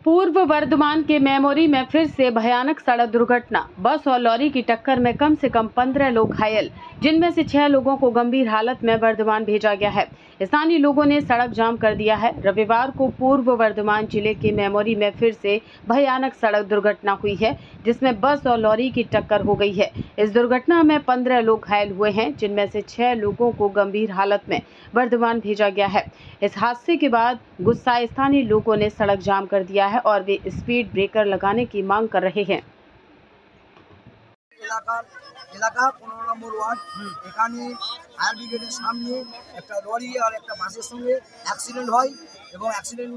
पूर्व वर्धमान के मेमोरी में फिर से भयानक सड़क दुर्घटना। बस और लॉरी की टक्कर में कम से कम 15 लोग घायल, जिनमें से 6 लोगों को गंभीर हालत में वर्धमान भेजा गया है। स्थानीय लोगों ने सड़क जाम कर दिया है। रविवार को पूर्व वर्धमान जिले के मेमोरी में फिर से भयानक सड़क दुर्घटना हुई है, जिसमें बस और लॉरी की टक्कर हो गई है। इस दुर्घटना में 15 लोग घायल हुए हैं, जिनमें से 6 लोगों को गंभीर हालत में वर्धमान भेजा गया है। इस हादसे के बाद गुस्साए स्थानीय लोगों ने सड़क जाम कर दिया है और वे स्पीड ब्रेकर लगाने की मांग कर रहे हैं। এলাকা 15 নম্বর ওয়ার্ড, এখানে ফায়ার ব্রিগেডের সামনে একটা লরি আর একটা বাসের সঙ্গে অ্যাক্সিডেন্ট হয় এবং অ্যাক্সিডেন্ট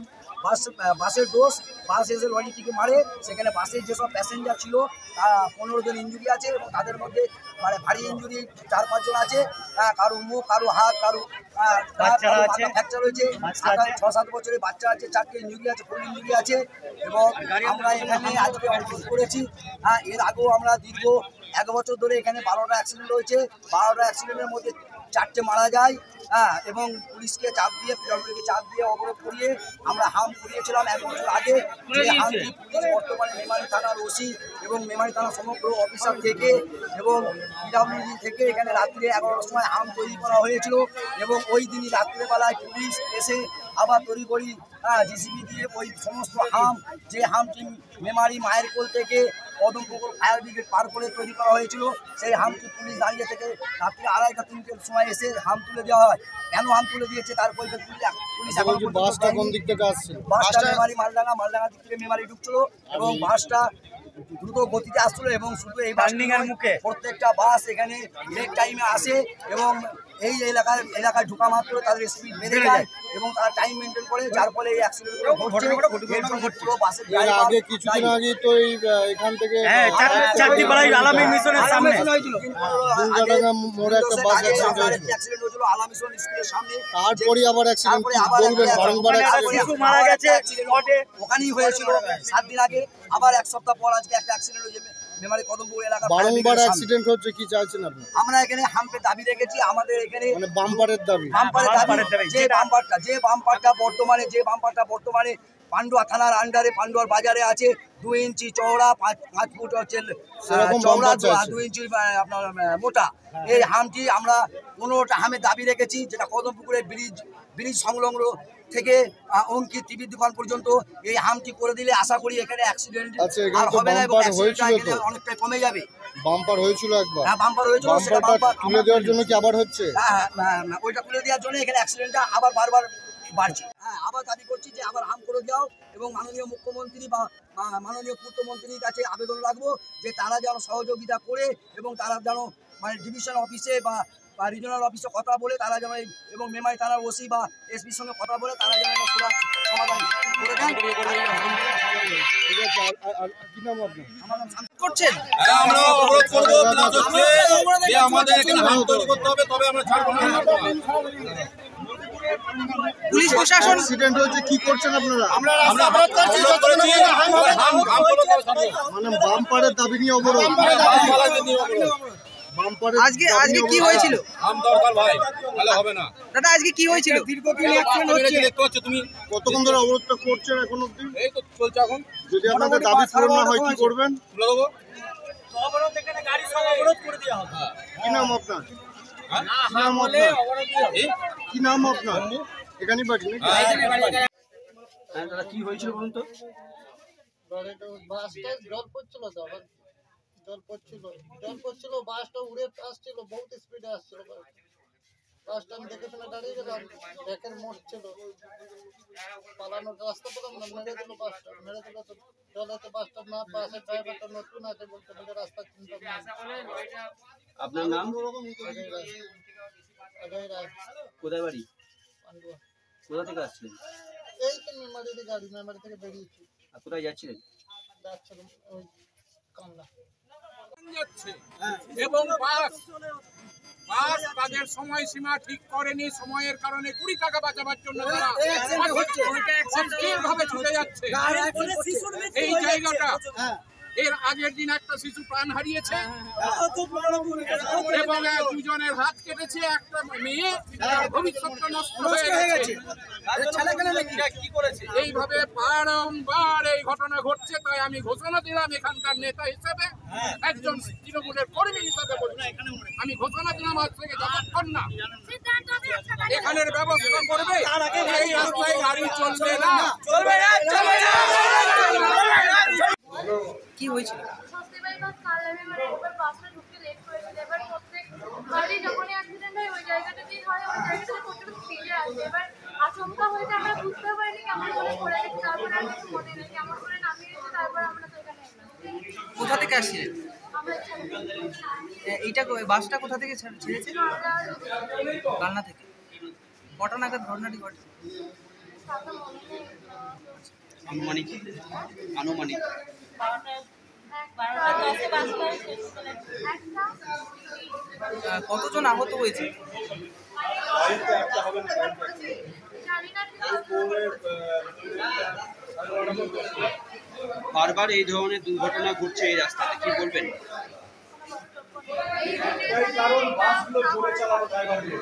বাসের দোষ, বাস এসে লরিটিকে মারে। সেখানে বাসের যেসব প্যাসেঞ্জার ছিল তারা 15 জন ইঞ্জুরি আছে এবং তাদের মধ্যে মানে ভারী ইঞ্জুরি 4-5 জন আছে। কারো মুখ, কারো হাত, কারো ফ্র্যাকচার হয়েছে। 6-7 বছরের বাচ্চা আছে, 4টে ইঞ্জুরি আছে, ফুল ইঞ্জুরি আছে। এবং আমরা এখানে আজকে অবরোধ করেছি। এর আগেও আমরা দীর্ঘ 1 বছর ধরে এখানে 12টা অ্যাক্সিডেন্ট হয়েছে। 12টা অ্যাক্সিডেন্টের মধ্যে 4টে মারা যায়। এবং পুলিশকে চাপ দিয়ে, পিডব্লিউডিকে চাপ দিয়ে অবরোধ করিয়ে আমরা হাম করিয়েছিলাম 1 বছর আগে। যে হামটি পুলিশ বর্তমানে মেমারি থানার ওসি এবং মেমারি থানার সমগ্র অফিসার থেকে এবং পিডব্লিউডি থেকে এখানে রাত্রে 11টার সময় হাম তৈরি করা হয়েছিল। এবং ওই দিনই রাত্রেবেলায় পুলিশ এসে আবার তড়িঘড়ি জিসিবি দিয়ে ওই সমস্ত হাম, যে হামটি মেমারি মায়ের কোল থেকে কদমপুকুর ফায়ার ব্রিগেড পার করে তৈরি করা হয়েছিল, সেই হামটি পুলিশ দাঁড়িয়ে থেকে রাত্রে 2:30-3টের সময় এসে হাম তুলে দেওয়া হয়। কেন হাম তুলে দিয়েছে তার পরিপ্রেক্ষিতে পুলিশ এখন বাসটা কোন দিক থেকে আসছে? বাসটা মেমারি মালডাঙ্গা দিক থেকে মেমারি ঢুকছিল এবং বাসটা দ্রুত গতিতে আসছিল এবং শুধু এই মুখে প্রত্যেকটা বাস এখানে লেট টাইমে আসে এবং এই এলাকায় ঢোকা মাত্র তাদের স্পিড বেড়ে যায় এবং তারা টাইম মেনটেন করে, যার ফলে এই অ্যাক্সিডেন্টগুলো ঘটছে। বাসের আগে কিছুদিন আগে তো এই এখান থেকে আলামিন মিশনের সামনে হয়েছিল, মোড়ে একটা বাস অ্যাক্সিডেন্ট হয়েছিল আলামিন স্কুলের সামনে। তারপরে আবার অ্যাক্সিডেন্ট বলবেন, বারংবার শিশু মারা গেছে ওখানেই হয়েছিল 7 দিন আগে। আবার 1 সপ্তাহ পর আজকে একটা অ্যাক্সিডেন্ট হয়েছে মেমারি কদমপুর এলাকা। বারংবার অ্যাক্সিডেন্ট হচ্ছে, কি চাইছেন আপনি? আমরা এখানে হাম্পের দাবি রেখেছি, আমাদের এখানে মানে বাম্পারের দাবি। যে বাম্পারটা বর্তমানে পান্ডুয়া থানার আন্ডারে পান্ডুয়ার বাজারে আছে, 2 ইঞ্চি চওড়া, 5 ফুট হচ্ছে চওড়া, 2 ইঞ্চি আপনার মোটা। এই হামটি আমরা 15টা হামের দাবি রেখেছি, যেটা কদমপুকুরের ব্রিজ সংলগ্ন থেকে অঙ্কিত টিভির দোকান পর্যন্ত এই হামটি করে দিলে আশা করি এখানে অ্যাক্সিডেন্ট আর হবে না এবং অনেকটাই কমে যাবে। বাম্পার হয়েছিল একবার? হ্যাঁ, বাম্পার হয়েছিল। বাম্পারটা তুলে দেওয়ার জন্য কি আবার হচ্ছে? হ্যাঁ, ওইটা তুলে দেওয়ার জন্য এখানে অ্যাক্সিডেন্টটা আবার বারবার বাড়ছে। হ্যাঁ, আবার দাবি করছি যে আবার হাম করে দাও এবং মাননীয় মুখ্যমন্ত্রী বা মাননীয় পূর্তমন্ত্রীর কাছে আবেদন রাখবো যে তারা যেন সহযোগিতা করে এবং তারা যেন মানে ডিভিশন অফিসে বা রিজনাল অফিসে কথা বলে তারা যেন এবং মেমারি থানার ওসি বা এসপির সঙ্গে কথা বলে তারা যেন একটা সমাধান করে দেন। কি নাম আপনার? আমার নাম শান্ত করছেন। আমরা অবরোধ করব, যে আমাদের এখানে হাম তৈরি করতে হবে, তবে আমরা ছাড়ব না। পুলিশ প্রশাসন অ্যাক্সিডেন্ট হয়েছে, কি করছেন আপনারা? আমরা অবরোধ করছি, মানে বাম্পারের দাবি নিয়ে অবরোধ। আজকে কি হয়েছিল? হাম দরকার ভাই, তাহলে হবে না। দাদা আজকে কি হয়েছিল? দীর্ঘদিন অ্যাক্সিডেন্ট হচ্ছে, দেখতে পাচ্ছ তুমি। কতক্ষণ ধরে অবরোধটা করছেন এখন অবধি? এই তো চলছে এখন। যদি আপনাদের দাবি পূরণ না হয় কি করবেন? তুলে দেবো। অবরোধ এখানে গাড়ি সব অবরোধ করে দেওয়া হবে। কি নাম আপনার? কি নাম আপনার? এখানেই বাড়ি নাকি? দাদা কি হয়েছিল বলুন তো? বাসটা জল পড়ছিল, বাসটা উড়ে আসছিল, বহুত স্পিডে আসছিল। বাসটা আমি দেখে শুনে দাঁড়িয়ে গেলাম, ব্যাকের মোড় ছিল, পালানোর রাস্তা পেলাম না, মেরে দিল বাসটা। তো জলেতে বাসটা না, বাসের ড্রাইভারটা নতুন আছে, বলতে রাস্তা চিন্তা না। আপনার নাম? অজয় রায়। কোথায় বাড়ি? পান্ডুয়া। কোথা থেকে আসছিলেন? এই তো মেমারিতে গাড়ি, মেমারি থেকে বেরিয়েছি। আর কোথায় যাচ্ছিলেন? যাচ্ছিলাম ওই কামলা। এবং বাস তাদের সময়সীমা ঠিক করেনি, সময়ের কারণে 20 টাকা বাঁচাবার জন্য কিভাবে ছুটে যাচ্ছে এই জায়গাটা এর আগের দিন একটা শিশু প্রাণ হারিয়েছে এবং দুজনের হাত কেটেছে, একটা মেয়ে তার ভবিষ্যৎটা নষ্ট হয়ে গেছে। এইভাবে বারংবার এই ঘটনা ঘটছে। তাই আমি ঘোষণা দিলাম এখানকার নেতা হিসেবে, একজন তৃণমূলের কর্মী হিসেবে আমি ঘোষণা দিলাম আজ থেকে যতক্ষণ না এখানের ব্যবস্থা করবে এই রাস্তায় গাড়ি চলবে না। কি হয়েছিল? আচমকা হয়েছে, আমরা বুঝতে পারিনি কেমন করে পড়ে গেছে, তারপর আর কিছু মনে নেই কেমন করে নামিয়ে গেছে, তারপর আমরা তো এখানে এলাম। কোথা থেকে আসছিলেন? আমরা এইটা বাসটা কোথা থেকে ছেড়েছে? কালনা থেকে। কটা নাগাদ ঘটনাটি ঘটে? আনুমানিক আনুমানিক কতজন আহত হয়েছে? বারবার এই ধরনের দুর্ঘটনা ঘটছে এই রাস্তাতে, কি বলবেন? কারণ বাসগুলো চলে চালানো ড্রাইভারগুলো